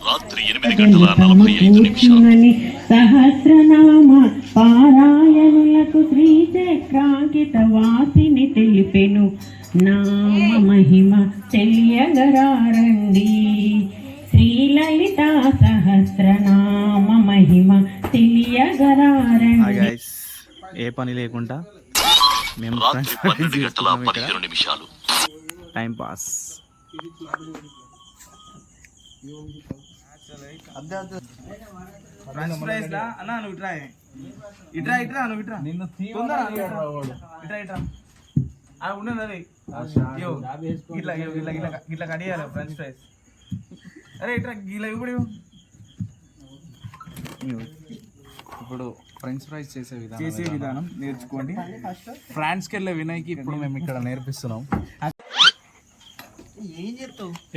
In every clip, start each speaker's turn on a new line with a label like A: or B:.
A: రాత్రి 8:45
B: సహస్రనామ పారాయణులకు శ్రీచక్రాంకిత వాసిని తెలిపెను నామ మహిమ తెలియగరారండి. శ్రీలలిత సహస్రనామ మహిమ తెలియగరారండి.
C: ఏ పని లేకుండా మేము
A: రాత్రి 12:15
C: టైం పాస్. ఫ్రెంచ్ ఫ్రైస్ లా అన్న నువ్వు ఇట్రా ఇట్రా నువ్వు ఇట్రా నిన్ను ఇట్రా అది ఉండదు అది ఇట్లా ఇట్లా ఇట్లా ఇట్లా కడియాలి ఫ్రెంచ్ ఫ్రైస్. అరే ఇట్రా ఇలా ఇప్పుడు
D: ఇప్పుడు ఫ్రెంచ్ ఫ్రైస్ చేసే విధానం నేర్చుకోండి. ఫ్రాన్స్కి వెళ్ళే వినయ్కి ఇప్పుడు మేము ఇక్కడ నేర్పిస్తున్నాం.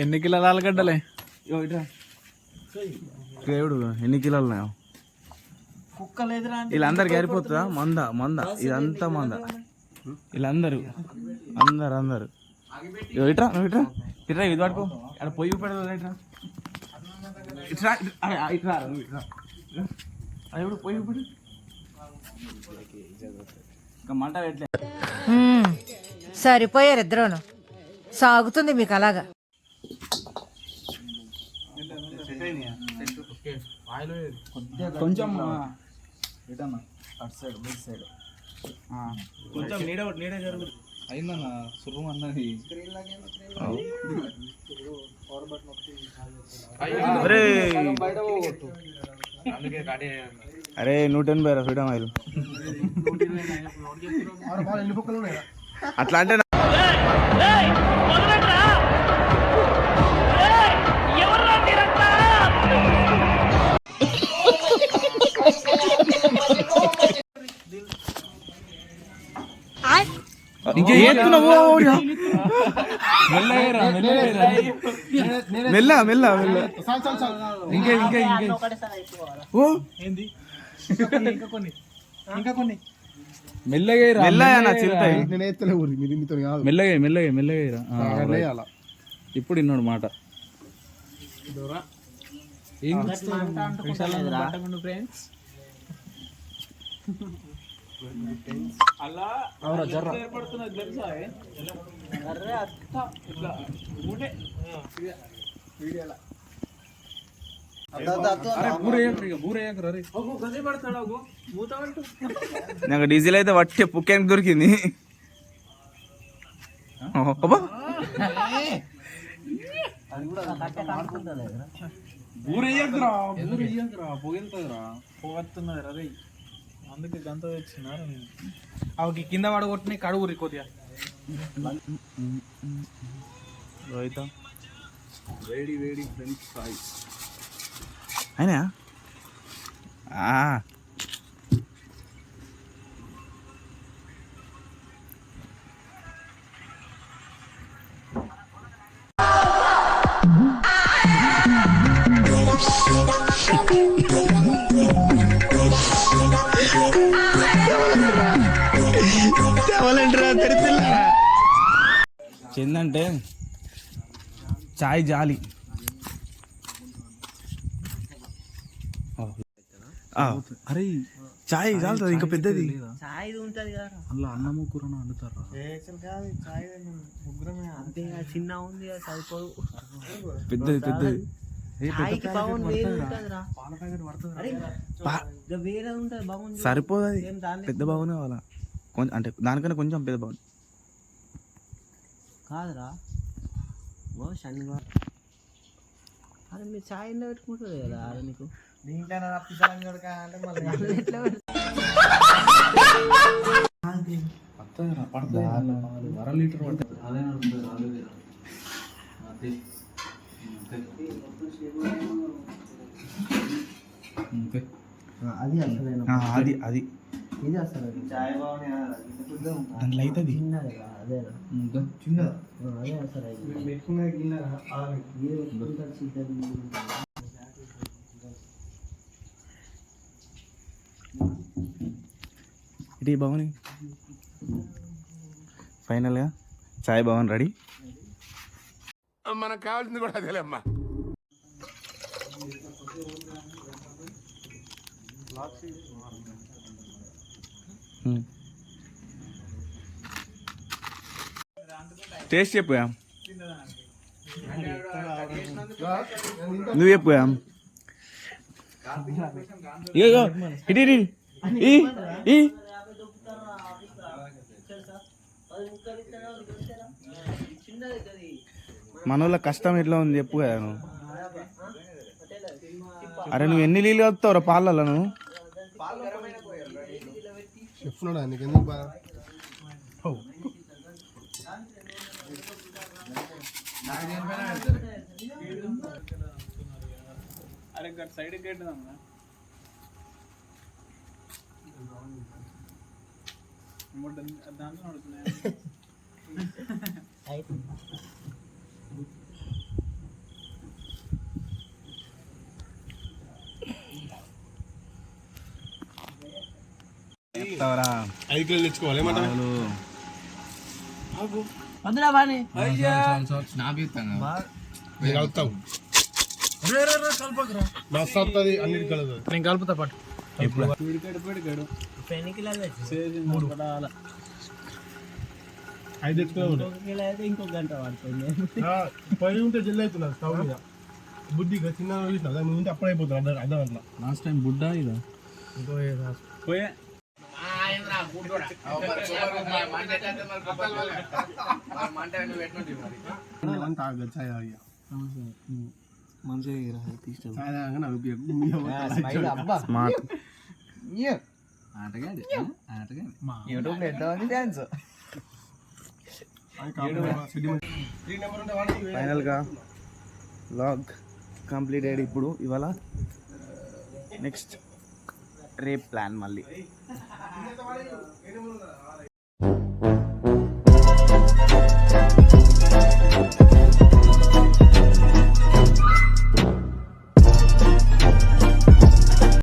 D: ఎన్ని కిలోల ఆలుగడ్డలే
C: దేవుడు ఎన్ని కిలోలు వీళ్ళందరికి సరిపోతుందా? మంద ఇదంతా మంద వీళ్ళందరూ అందరు ఇట్రా నువ్వు ఇట్రా ఇది పడుకో అక్కడ పొయ్యి పెడతా ఇట్రా ఇట్రా నువ్వు ఇట్రా అది కూడా పొయ్యి పెడు ఇంకా మంట పెట్టలే.
E: సరిపోయారు ఇద్దరును. సాగుతుంది మీకు అలాగా.
D: కొంచెం అటు సైడ్ బెడ్ సైడ్
C: కొంచెం నీడ జరుగు
D: అయిందన్న సుర్రం అన్నది.
C: అరే 180 ఫ్రీడమ్ ఆయిల్ అట్లా అంటే మెల్ల
D: మెల్లగా ఇప్పుడు ఇన్నాడు మాట.
C: నాకు డీజిల్ అయితే వట్టి పుక్కానికి దొరికింది.
D: అందుకే గంత తెచ్చినారు. అవి కింద పడగొట్టిన కడుగురి కొద్దిగా వేడి ఫ్రెంచ్ ఫ్రైస్
C: అయినా ఏంటంటే చాయ్ జాలి
D: అరే
C: చాయ్ చాలుతుంది ఇంకా పెద్దది
D: అలా అన్నము కూరను వండుతారా?
B: చిన్న ఉంది
C: పెద్దది సరిపోదు అది పెద్ద బాగునే కావాలా కొంచెం అంటే దానికన్నా కొంచెం పెద్ద బాగుంది
B: కాదురా. శనివారం అరే మీరు చాయ్ ఎన్నో పెట్టుకుంటుంది కదా అరే నీకు దీంట్లో
D: అర లీటర్ పడుతుంది. అదే
C: అది అది
B: ఇది అసలు
C: దాంట్లో అవుతుంది
B: అదే అసలు
C: ఇటు భవని ఫైనల్గా చాయ్ భవన్ రెడీ.
F: మనకు కావాల్సింది కూడా అదేలేమ్మా.
C: టేస్ట్ చెప్పు నువ్వు చెప్పు ఇగో ఇటు మనోళ్ళ కష్టం ఎట్లా ఉంది చెప్పు కదా నువ్వు. అరే నువ్వు ఎన్ని నీళ్ళు కలుపుతావురా పాలలో నువ్వు?
F: చెప్తున్నాడా నీకు ఎందుకు బాధ?
D: అరే సైడ్ గేట్ దాంట్లో నడుతున్నాయి.
C: చెప్తావరా
F: 5 కిలోలు తెచ్చుకోవాలి ఏమంటారు?
B: వద్దురా బాని
F: నేను కలుపుతావు మస్తు వస్తుంది అన్నిటి కలదు.
D: నేను కలుపుతా పట్టు.
C: ఎప్పుడు
B: ఎన్ని కిలోలు తెచ్చు?
F: 5 తెచ్చుకోవాలి.
B: ఒక కిలో అయితే ఇంకొక గంట పడుతుంది.
F: పని ఉంటే జల్లి అవుతున్నారు స్టవ్ మీద. బుద్ధిగా చిన్న చూసిన దాన్ని ఉంటే అప్పుడైపోతుంది అర్థం అట్లా.
D: లాస్ట్ టైం బుడ్డా ఇదా పోయే
B: మంచిగా
C: స్మార్ట్
B: యూట్యూబ్ ఎంత ఉంది డాన్స్.
C: ఫైనల్గా వ్లాగ్ కంప్లీట్ అయ్యాడు ఇప్పుడు. ఇవాళ నెక్స్ట్ రేపు ప్లాన్ మళ్ళీ.